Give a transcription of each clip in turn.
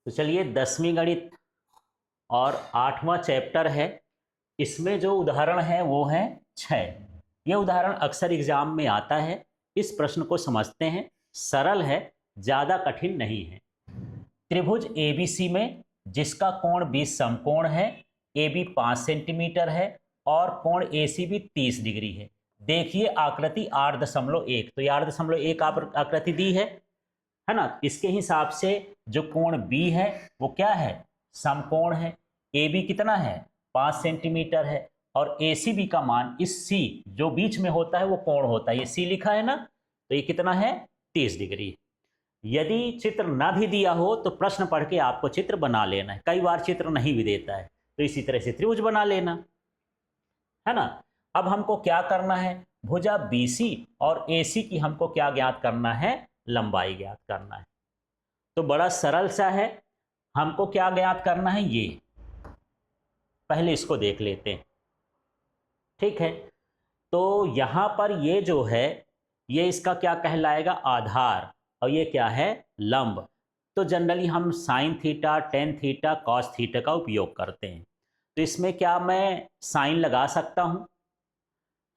तो चलिए 10वीं गणित और 8वां चैप्टर है। इसमें जो उदाहरण है वो है 6। ये उदाहरण अक्सर एग्जाम में आता है। इस प्रश्न को समझते हैं, सरल है, ज़्यादा कठिन नहीं है। त्रिभुज एबीसी में जिसका कोण 20 समकोण है, ए बी 5 सेंटीमीटर है और कोण ए सी भी 30 डिग्री है। देखिए आकृति 8.1। तो ये 8.1 आकृति दी है ना। इसके हिसाब से जो कोण बी है वो क्या है, समकोण है। ए बी कितना है, 5 सेंटीमीटर है और ए सी बी का मान, इस सी जो बीच में होता है वो कोण होता है, ये सी लिखा है ना, तो ये कितना है, 30 डिग्री। यदि चित्र ना भी दिया हो तो प्रश्न पढ़ के आपको चित्र बना लेना है। कई बार चित्र नहीं भी देता है तो इसी तरह से त्रिभुज बना लेना है ना। अब हमको क्या करना है, भुजा बीसी और एसी की हमको क्या ज्ञात करना है, लंबाई ज्ञात करना है। तो बड़ा सरल सा है। हमको क्या ज्ञात करना है, ये पहले इसको देख लेते हैं। ठीक है, तो यहां पर ये जो है, ये इसका क्या कहलाएगा, आधार, और ये क्या है, लंब। तो जनरली हम sine theta, tan theta, cos theta का उपयोग करते हैं। तो इसमें क्या मैं साइन लगा सकता हूं,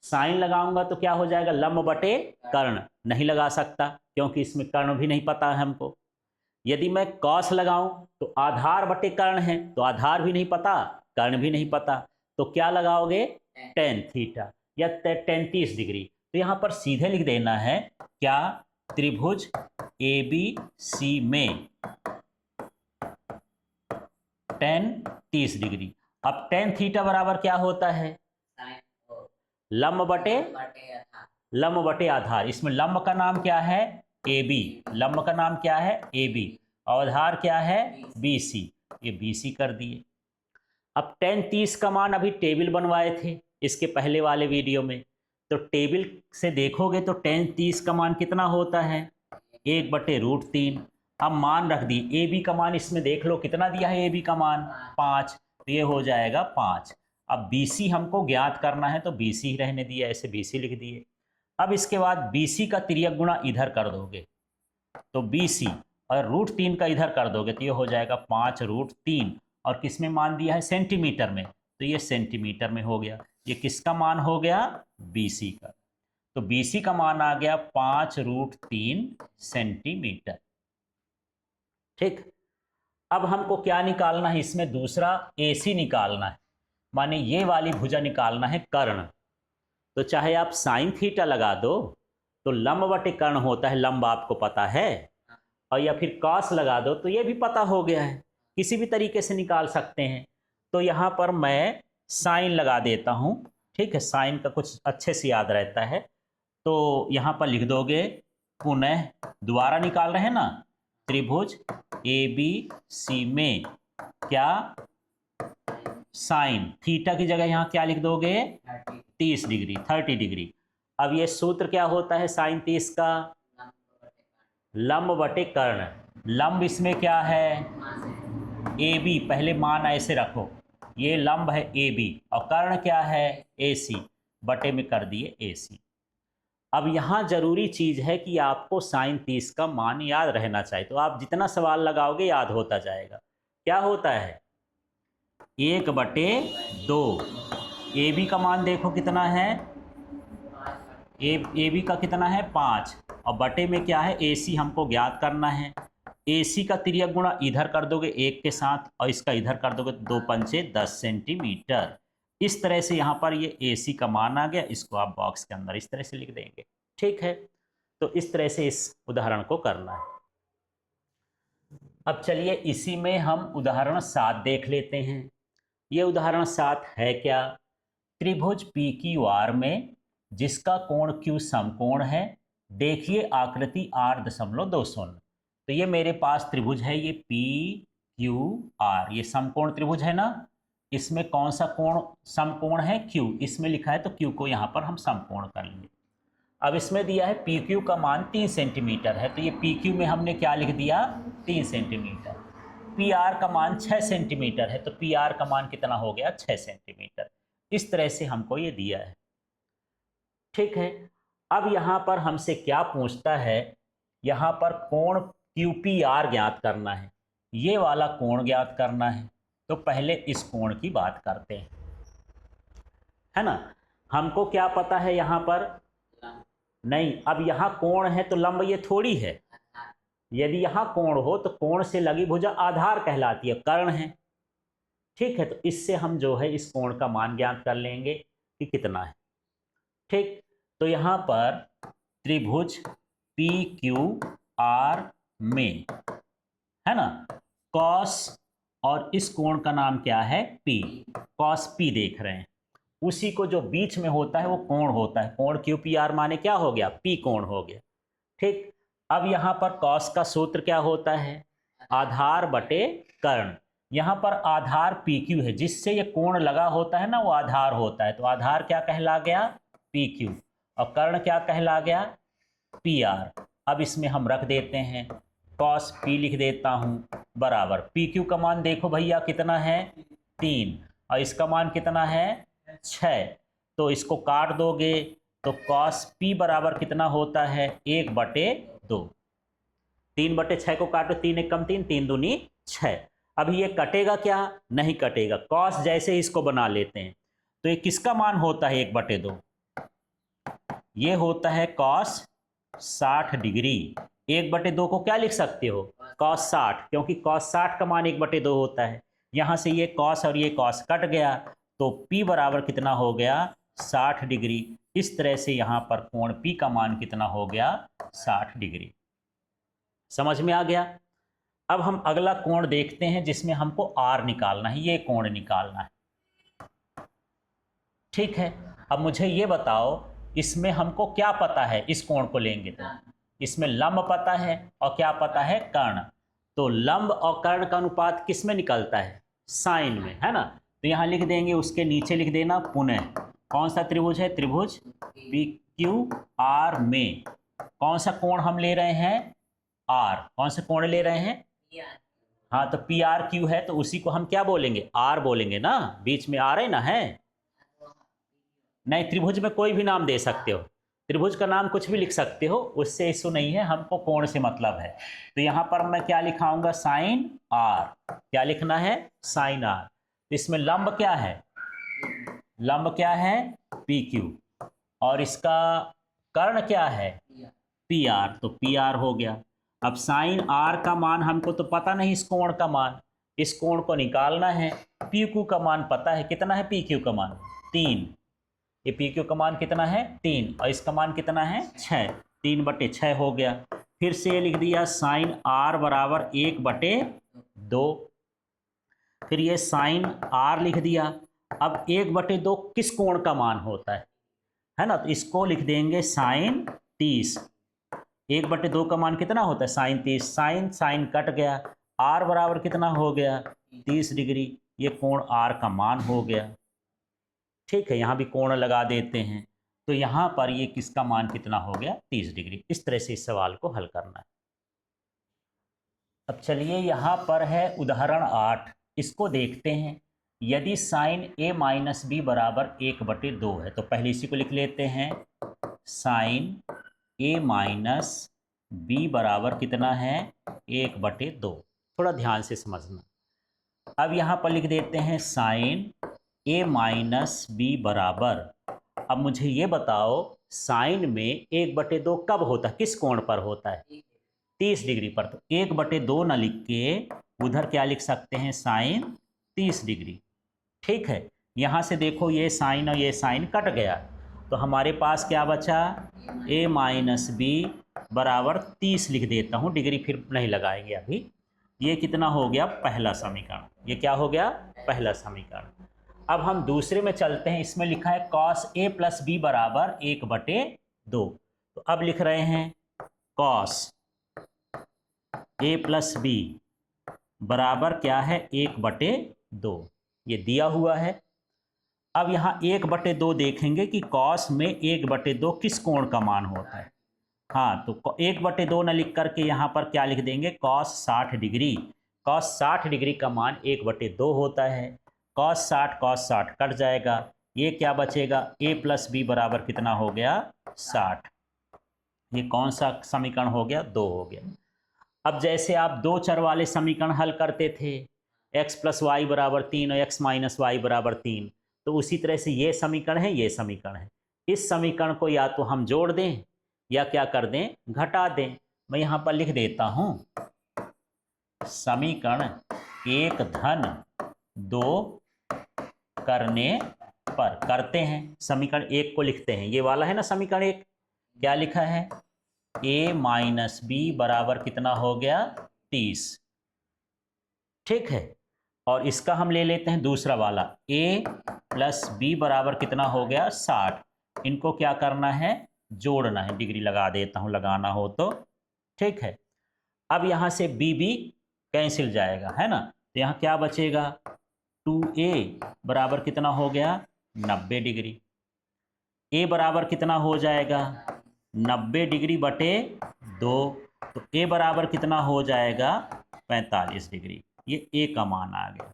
साइन लगाऊंगा तो क्या हो जाएगा, लंब बटे कर्ण। नहीं लगा सकता क्योंकि इसमें कर्ण भी नहीं पता है हमको। यदि मैं कॉस लगाऊं तो आधार बटे कर्ण है, तो आधार भी नहीं पता, कर्ण भी नहीं पता, तो क्या लगाओगे, टेन थीटा या टेन 30 डिग्री। तो यहां पर सीधे लिख देना है क्या, त्रिभुज ए बी सी में टेन 30 डिग्री। अब टेन थीटा बराबर क्या होता है, लंब बटे आधार। इसमें लंब का नाम क्या है, ए बी, लंब का नाम क्या है, ए बी, और आधार क्या है, बी सी, ये बी सी कर दिए। अब टेन 30 का मान अभी टेबल बनवाए थे इसके पहले वाले वीडियो में, तो टेबल से देखोगे तो टेन 30 का मान कितना होता है, 1/√3। अब मान रख दी, ए बी का मान इसमें देख लो कितना दिया है, ए बी का मान 5, तो ये हो जाएगा 5। अब बी सी हमको ज्ञात करना है तो बी सी रहने दिया, ऐसे बी सी लिख दिए। अब इसके बाद बी सी का तिर्यक गुणा इधर कर दोगे तो बी सी, और √3 का इधर कर दोगे तो ये हो जाएगा 5√3, और किस में मान दिया है, सेंटीमीटर में, तो ये सेंटीमीटर में हो गया। ये किसका मान हो गया, बी सी का। तो बी सी का मान आ गया 5√3 सेंटीमीटर। ठीक, अब हमको क्या निकालना है, इसमें दूसरा ए सी निकालना है, माने ये वाली भुजा निकालना है, कर्ण। तो चाहे आप साइन थीटा लगा दो तो लंब बटे कर्ण होता है, लंब आपको पता है, और या फिर कॉस लगा दो तो ये भी पता हो गया है, किसी भी तरीके से निकाल सकते हैं। तो यहाँ पर मैं साइन लगा देता हूँ। ठीक है, साइन का कुछ अच्छे से याद रहता है, तो यहाँ पर लिख दोगे, पुनः दोबारा निकाल रहे हैं ना, त्रिभुज ए बी सी में क्या, साइन थीटा की जगह यहाँ क्या लिख दोगे, 30 डिग्री, 30 डिग्री। अब ये सूत्र क्या होता है साइन 30 का, लंब बटे कर्ण। लंब इसमें क्या है, ए बी, पहले मान ऐसे रखो, ये लंब है ए बी और कर्ण क्या है, ए सी, बटे में कर दिए ए सी। अब यहाँ जरूरी चीज है कि आपको साइन 30 का मान याद रहना चाहिए, तो आप जितना सवाल लगाओगे याद होता जाएगा। क्या होता है, 1/2। ए बी का मान देखो कितना है, ए बी का कितना है, 5, और बटे में क्या है, ए सी हमको ज्ञात करना है। ए सी का तिर्यक गुणा इधर कर दोगे 1 के साथ और इसका इधर कर दोगे, 2 पंचे 10 सेंटीमीटर। इस तरह से यहाँ पर ये ए सी का मान आ गया, इसको आप बॉक्स के अंदर इस तरह से लिख देंगे। ठीक है, तो इस तरह से इस उदाहरण को करना है। अब चलिए इसी में हम उदाहरण 7 देख लेते हैं। ये उदाहरण 7 है क्या, त्रिभुज पी क्यू आर में जिसका कोण क्यू समकोण है, देखिए आकृति 8.20। तो ये मेरे पास त्रिभुज है, ये पी क्यू आर, ये समकोण त्रिभुज है ना। इसमें कौन सा कोण समकोण है, क्यू, इसमें लिखा है तो क्यू को यहाँ पर हम समकोण कर लेंगे। अब इसमें दिया है पी क्यू का मान 3 सेंटीमीटर है, तो ये पी क्यू में हमने क्या लिख दिया, 3 सेंटीमीटर। पी आर का मान 6 सेंटीमीटर है, तो पी आर का मान कितना हो गया, 6 सेंटीमीटर। इस तरह से हमको ये दिया है। ठीक है, अब यहाँ पर हमसे क्या पूछता है, यहाँ पर कोण क्यू पी आर ज्ञात करना है। ये वाला कोण ज्ञात करना है। तो पहले इस कोण की बात करते हैं, है ना। हमको क्या पता है यहाँ पर, नहीं, अब यहाँ कोण है तो लंब ये थोड़ी है। यदि यहाँ कोण हो तो कोण से लगी भुजा आधार कहलाती है, कर्ण है। ठीक है, तो इससे हम जो है इस कोण का मान ज्ञात कर लेंगे कि कितना है। ठीक, तो यहाँ पर त्रिभुज पी क्यू आर में, है ना, कॉस, और इस कोण का नाम क्या है, पी, कॉस पी देख रहे हैं। उसी को जो बीच में होता है वो कोण होता है। कोण क्यू पी आर माने क्या हो गया, पी कोण हो गया। ठीक, अब यहाँ पर कॉस का सूत्र क्या होता है, आधार बटे कर्ण। यहाँ पर आधार पी क्यू है, जिससे ये कोण लगा होता है ना वो आधार होता है। तो आधार क्या कहला गया, पी क्यू, और कर्ण क्या कहला गया, पी आर। अब इसमें हम रख देते हैं, कॉस पी लिख देता हूँ बराबर, पी क्यू का मान देखो भैया कितना है, 3, और इसका मान कितना है, 6। तो इसको काट दोगे तो कॉस पी बराबर कितना होता है, 1/2। 3/6 को काटो, 3 एक कम 3, 3 दूनी 6। अभी ये कटेगा क्या, नहीं कटेगा। कॉस जैसे इसको बना लेते हैं तो ये किसका मान होता है, 1/2। ये होता है कॉस 60 डिग्री। 1/2 को क्या लिख सकते हो, कॉस 60, क्योंकि कॉस 60 का मान 1/2 होता है। यहाँ से ये कॉस और ये कॉस कट गया, तो P बराबर कितना हो गया, 60 डिग्री। इस तरह से यहाँ पर कोण P का मान कितना हो गया, 60 डिग्री। समझ में आ गया। अब हम अगला कोण देखते हैं जिसमें हमको R निकालना है, ये कोण निकालना है। ठीक है, अब मुझे ये बताओ इसमें हमको क्या पता है, इस कोण को लेंगे तो इसमें लंब पता है और क्या पता है, कर्ण। तो लंब और कर्ण का अनुपात किस में निकलता है, साइन में, है ना। तो यहाँ लिख देंगे, उसके नीचे लिख देना पुनः, कौन सा त्रिभुज है, त्रिभुज पी क्यू आर में कौन सा कोण हम ले रहे हैं, आर। कौन सा कोण ले रहे हैं, हाँ, तो पी आर क्यू है तो उसी को हम क्या बोलेंगे, आर बोलेंगे ना, बीच में आर है ना, है नहीं। त्रिभुज में कोई भी नाम दे सकते हो, त्रिभुज का नाम कुछ भी लिख सकते हो, उससे इशू नहीं है, हमको कोण से मतलब है। तो यहाँ पर मैं क्या लिखाऊंगा, साइन आर। क्या लिखना है, साइन आर। इसमें लंब क्या है, लंब क्या है, पी क्यू, और इसका कर्ण क्या है, पी आर। तो पी आर हो गया। अब साइन आर का मान हमको तो पता नहीं, इस कोण का मान, इस कोण को निकालना है। पी क्यू का मान पता है, कितना है पी क्यू का मान, 3। ये पी क्यू का मान कितना है, 3, और इसका मान कितना है, 6। 3/6 हो गया। फिर से ये लिख दिया साइन आर बराबर 1/2। फिर ये साइन आर लिख दिया। अब 1/2 किस कोण का मान होता है ना, तो इसको लिख देंगे साइन 30। 1/2 का मान कितना होता है, साइन 30। साइन साइन कट गया, आर बराबर कितना हो गया, 30 डिग्री। ये कोण आर का मान हो गया। ठीक है, यहाँ भी कोण लगा देते हैं, तो यहाँ पर ये किसका मान कितना हो गया, 30 डिग्री। इस तरह से इस सवाल को हल करना है। अब चलिए यहाँ पर है उदाहरण 8, इसको देखते हैं। यदि साइन a माइनस बी बराबर 1/2 है, तो पहले इसी को लिख लेते हैं, साइन a माइनस बी बराबर कितना है, 1/2। थोड़ा ध्यान से समझना। अब यहाँ पर लिख देते हैं साइन a माइनस बी बराबर, अब मुझे ये बताओ साइन में 1/2 कब होता है, किस कोण पर होता है, 30 डिग्री पर। तो 1/2 न लिख के उधर क्या लिख सकते हैं, साइन 30 डिग्री। ठीक है, यहाँ से देखो ये साइन और ये साइन कट गया, तो हमारे पास क्या बचा, a माइनस बी बराबर 30 लिख देता हूँ, डिग्री फिर नहीं लगाएंगे अभी। ये कितना हो गया, पहला समीकरण। ये क्या हो गया, पहला समीकरण। अब हम दूसरे में चलते हैं, इसमें लिखा है कॉस a प्लस बी बराबर 1/2। तो अब लिख रहे हैं कॉस a प्लस बी बराबर क्या है, 1/2। ये दिया हुआ है। अब यहाँ 1/2 देखेंगे कि कॉस में 1/2 किस कोण का मान होता है। हाँ, तो 1/2 न लिख करके यहाँ पर क्या लिख देंगे, कॉस 60 डिग्री। कॉस 60 डिग्री का मान 1/2 होता है। कॉस 60 कट जाएगा, ये क्या बचेगा, a प्लस बी बराबर कितना हो गया, 60। ये कौन सा समीकरण हो गया, 2 हो गया। अब जैसे आप दो चर वाले समीकरण हल करते थे, x प्लस वाई बराबर 3 और x माइनस वाई बराबर 3, तो उसी तरह से ये समीकरण है, ये समीकरण है। इस समीकरण को या तो हम जोड़ दें या क्या कर दें, घटा दें। मैं यहाँ पर लिख देता हूँ समीकरण 1 धन 2 करने पर, करते हैं समीकरण 1 को लिखते हैं, ये वाला है ना समीकरण 1, क्या लिखा है, a माइनस बी बराबर कितना हो गया 30, ठीक है। और इसका हम ले लेते हैं दूसरा वाला, a प्लस बी बराबर कितना हो गया 60। इनको क्या करना है, जोड़ना है, डिग्री लगा देता हूं लगाना हो तो, ठीक है। अब यहां से बी बी कैंसिल जाएगा, है ना, तो यहां क्या बचेगा, 2a बराबर कितना हो गया 90 डिग्री। a बराबर कितना हो जाएगा 90 डिग्री बटे 2, तो a बराबर कितना हो जाएगा 45 डिग्री। ये a का मान आ गया।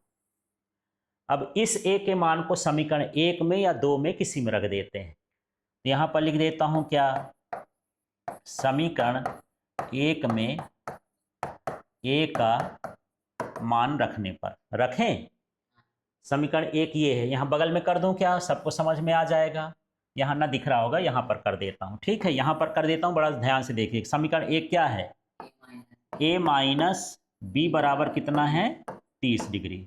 अब इस a के मान को समीकरण 1 में या 2 में किसी में रख देते हैं। यहां पर लिख देता हूं क्या, समीकरण 1 में a का मान रखने पर, रखें समीकरण 1 ये है, यहां बगल में कर दूं क्या, सबको समझ में आ जाएगा। यहां ना दिख रहा होगा, यहां पर कर देता हूं, ठीक है, यहां पर कर देता हूं, बड़ा ध्यान से देखिए। समीकरण 1 क्या है, a माइनस बी बराबर कितना है 30 डिग्री,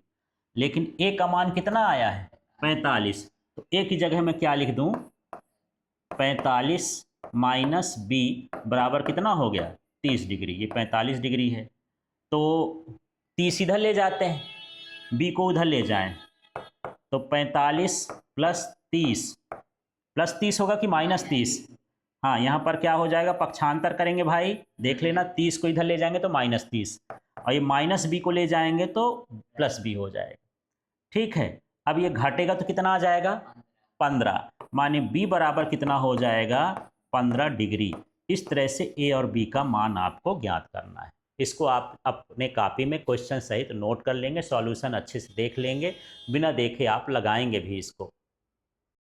लेकिन a का मान कितना आया है 45, तो a की जगह मैं क्या लिख दूं, 45 माइनस बी बराबर कितना हो गया 30 डिग्री, ये 45 डिग्री है, तो 30 इधर ले जाते हैं, b को उधर ले जाएं, तो 45 प्लस 30 होगा कि माइनस 30, हाँ यहाँ पर क्या हो जाएगा, पक्षांतर करेंगे भाई, देख लेना, 30 को इधर ले जाएंगे तो माइनस 30, और ये माइनस बी को ले जाएंगे तो प्लस बी हो जाएगा, ठीक है। अब ये घटेगा तो कितना आ जाएगा 15, माने बी बराबर कितना हो जाएगा 15 डिग्री। इस तरह से ए और बी का मान आपको ज्ञात करना है। इसको आप अपने कॉपी में क्वेश्चन सहित नोट कर लेंगे, सॉल्यूशन अच्छे से देख लेंगे, बिना देखे आप लगाएंगे भी इसको।